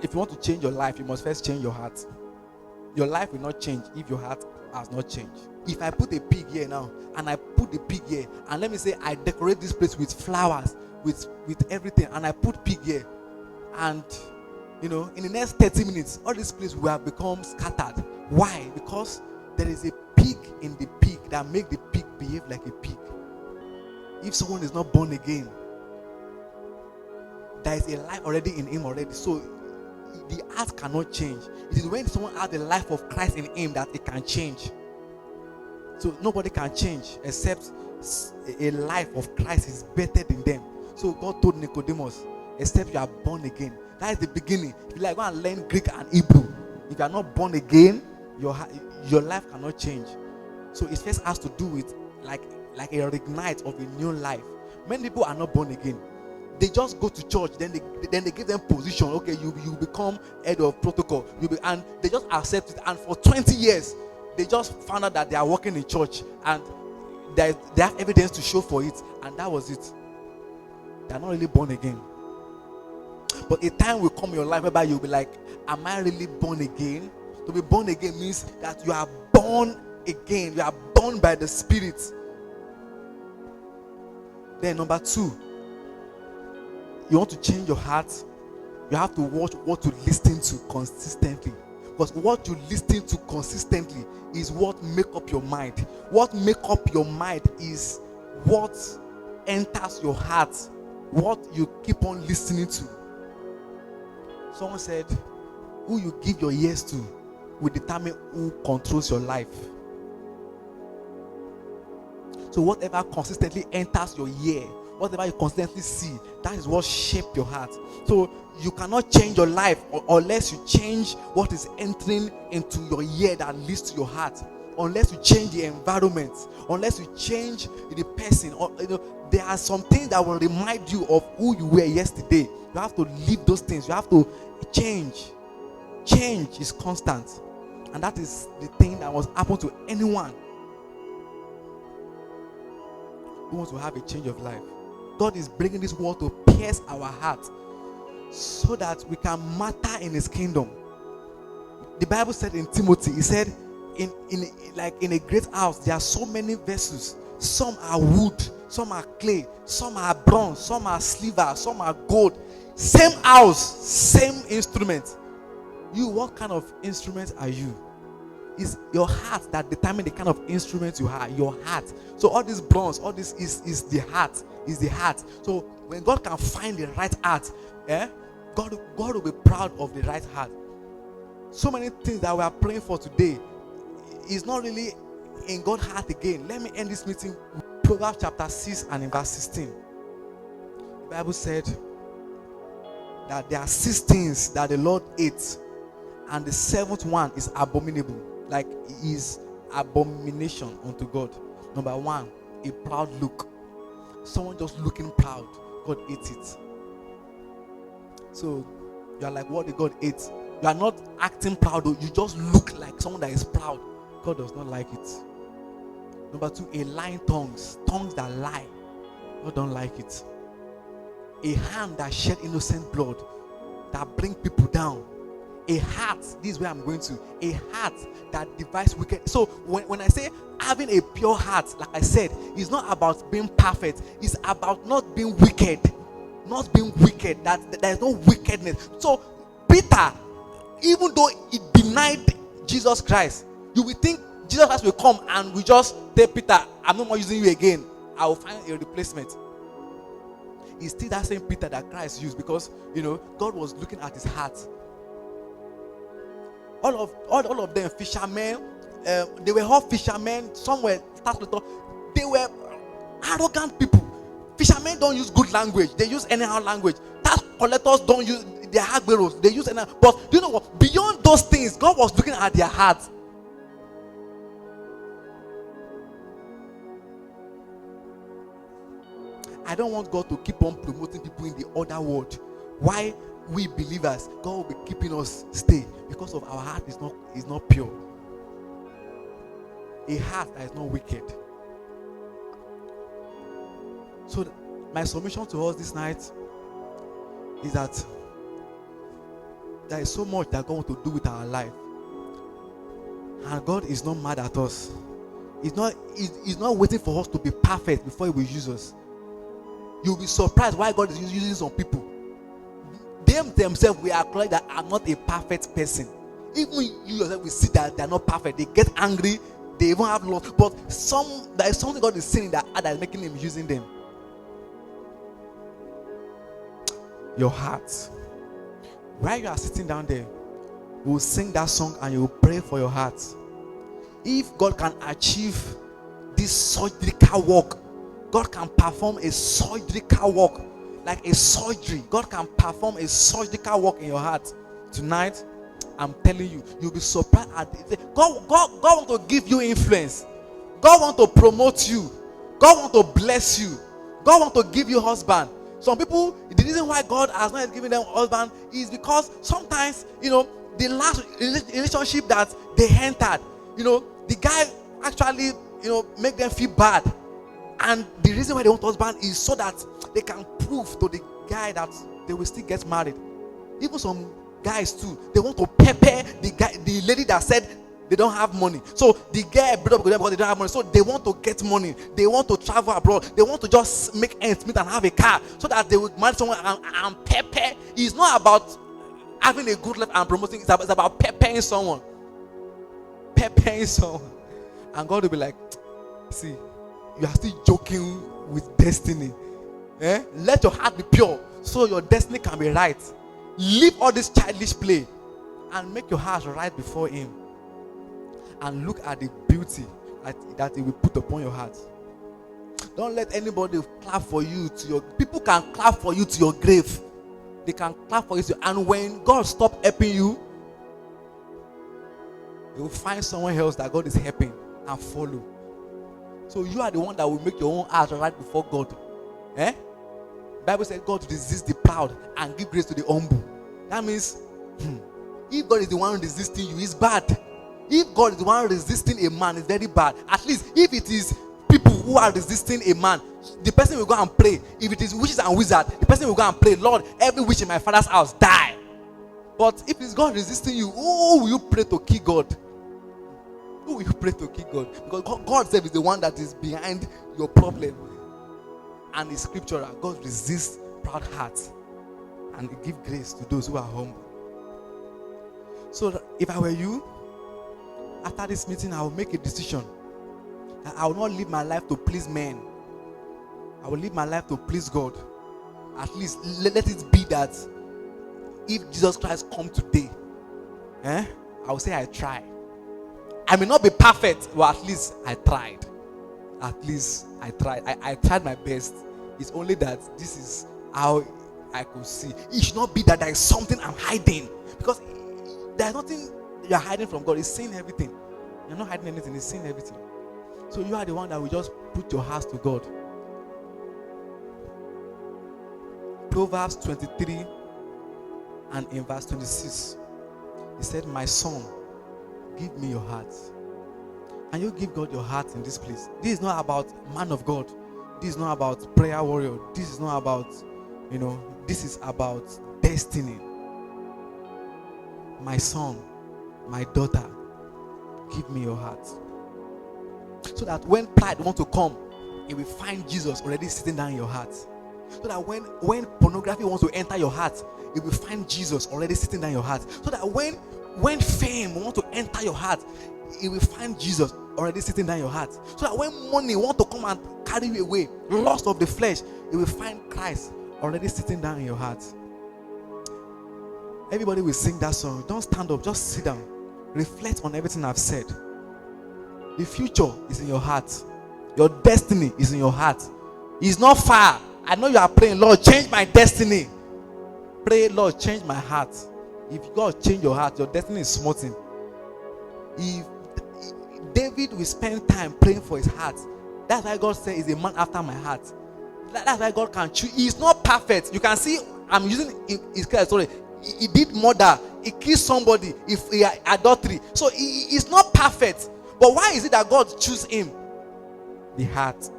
If you want to change your life, you must first change your heart. Your life will not change if your heart has not changed. If I put a pig here now, and I put the pig here, and let me say I decorate this place with flowers, with everything, and I put pig here, and in the next 30 minutes, all this place will have become scattered. Why? Because there is a pig in the pig that make the pig behave like a pig. If someone is not born again, there is a life already in him already. So the heart cannot change. It is when someone has the life of Christ in him that it can change. So nobody can change except a life of Christ is better than them. So God told Nicodemus, except you are born again. That is the beginning. If you like, go and learn Greek and Hebrew. If you are not born again, your life cannot change. So it first has to do with like a reignite of a new life. Many people are not born again. They just go to church, then they give them position. Okay, you become head of protocol. And they just accept it. And for 20 years, they just found out that they are working in church, and they have evidence to show for it, and that was it. They are not really born again. But a time will come in your life whereby you'll be like, am I really born again? To be born again means that you are born again. You are born by the Spirit. Then number 2, you want to change your heart, you have to watch what you listen to consistently. Because what you listen to consistently is what make up your mind. What make up your mind is what enters your heart, what you keep on listening to. Someone said, who you give your ears to will determine who controls your life. So whatever consistently enters your ear, whatever you constantly see, that is what shapes your heart. So you cannot change your life unless you change what is entering into your ear that leads to your heart. Unless you change the environment, unless you change the person, or there are some things that will remind you of who you were yesterday. You have to leave those things. You have to change. Change is constant, and that is the thing that must happen to anyone who wants to have a change of life. God is bringing this word to pierce our heart so that we can matter in His kingdom. The Bible said in Timothy, He said, in a great house, there are so many vessels. Some are wood, some are clay, some are bronze, some are silver, some are gold. Same house, same instrument. You, what kind of instrument are you? It's your heart that determines the kind of instrument you are. Your heart. So all this bronze, all this is the heart. Is the heart. So when God can find the right heart, God will be proud of the right heart. So many things that we are praying for today is not really in God's heart again. Let me end this meeting with Proverbs chapter 6 and in verse 16. The Bible said that there are 6 things that the Lord hates, and the 7th one is abominable. Like, is abomination unto God. Number 1, a proud look. Someone just looking proud. God hates it. So you are like, what did God hate? You are not acting proud, though. You just look like someone that is proud. God does not like it. Number 2, a lying tongues that lie. God don't like it. A hand that shed innocent blood, that bring people down. A heart, this is where I'm going to. A heart that divides wicked. So when I say having a pure heart, like I said, it's not about being perfect. It's about not being wicked. Not being wicked. That there is no wickedness. So Peter, even though he denied Jesus Christ, you will think Jesus Christ will come and we just tell Peter, I'm no more using you again. I will find a replacement. It's still that same Peter that Christ used, because God was looking at his heart. All of them fishermen, they were all fishermen. Some were tax collectors. They were arrogant people. Fishermen don't use good language. They use anyhow language. Tax collectors don't use their agberos. They use anyhow. But do you know what? Beyond those things, God was looking at their hearts. I don't want God to keep on promoting people in the other world. Why we believers, God will be keeping us stay? Because of our heart is not pure. A heart that is not wicked. So my submission to us this night is that There is so much that God wants to do with our life. And God is not mad at us. He's not waiting for us to be perfect before He will use us. You'll be surprised why God is using some people. Themselves will acknowledge that I'm not a perfect person. Even you yourself will see that they're not perfect. They get angry. They even have loss. But there is something God is saying that is making Him using them. Your heart. While you are sitting down there, you will sing that song and you will pray for your heart. If God can achieve this surgical work, God can perform a surgical work, like a surgery. God can perform a surgical work in your heart tonight. I'm telling you, you'll be surprised at it. God wants to give you influence. God wants to promote you. God wants to bless you. God wants to give you husband. Some people, the reason why God has not given them husband is because sometimes, the last relationship that they entered, the guy actually, make them feel bad. And the reason why they want husband is so that they can prove to the guy that they will still get married. Even some guys too, they want to pepper the lady that said they don't have money. So the guy brought up with them because they don't have money. So they want to get money. They want to travel abroad. They want to just make ends meet and have a car so that they will marry someone and pepper. It's not about having a good life and promoting. It's about peppering someone. Peppering someone. And God will be like, see, you are still joking with destiny. Let your heart be pure so your destiny can be right. Leave all this childish play and make your heart right before Him. And look at the beauty that He will put upon your heart. Don't let anybody clap for you people can clap for you to your grave. They can clap for you and when God stops helping you, you will find someone else that God is helping and follow. So you are the one that will make your own heart right before God. Bible says God resists the proud and give grace to the humble. That means if God is the one resisting you, it's bad. If God is the one resisting a man, it's very bad. At least if it is people who are resisting a man, the person will go and pray. If it is witches and wizards, the person will go and pray, Lord, every witch in my father's house die. But if it's God resisting you, who will you pray to kill God? Who will you pray to kill God? Because God self is the one that is behind your problem. And it's scriptural. God resists proud hearts and He gives grace to those who are humble. So if I were you, after this meeting, I will make a decision that I will not live my life to please men. I will live my life to please God. At least let it be that if Jesus Christ come today, I will say I try. I may not be perfect, but at least I tried. At least I tried. I tried my best. It's only that this is how I could see. It should not be that there is something I'm hiding. Because there's nothing you're hiding from God. He's seeing everything. You're not hiding anything. He's seeing everything. So you are the one that will just put your heart to God. Proverbs 23 and in verse 26, He said, my son, give me your heart. And you give God your heart in this place. This is not about man of God. This is not about prayer warrior. This is not about, this is about destiny. My son, my daughter, give me your heart. So that when pride wants to come, it will find Jesus already sitting down in your heart. So that when pornography wants to enter your heart, it will find Jesus already sitting down in your heart. So that when fame wants to enter your heart, it will find Jesus already sitting down in your heart. So that when money wants to come and carry you away, lust of the flesh, it will find Christ already sitting down in your heart. Everybody will sing that song. Don't stand up, just sit down. Reflect on everything I've said. The future is in your heart. Your destiny is in your heart. It's not far. I know you are praying, Lord, change my destiny. Pray, Lord, change my heart. If God change your heart, your destiny is smoothing. If David will spend time praying for his heart, that's why God said he's a man after my heart. That's why God can choose. He's not perfect. You can see, I'm using his case story. He did murder. He killed somebody. If he had adultery. So he is not perfect. But why is it that God choose him? The heart.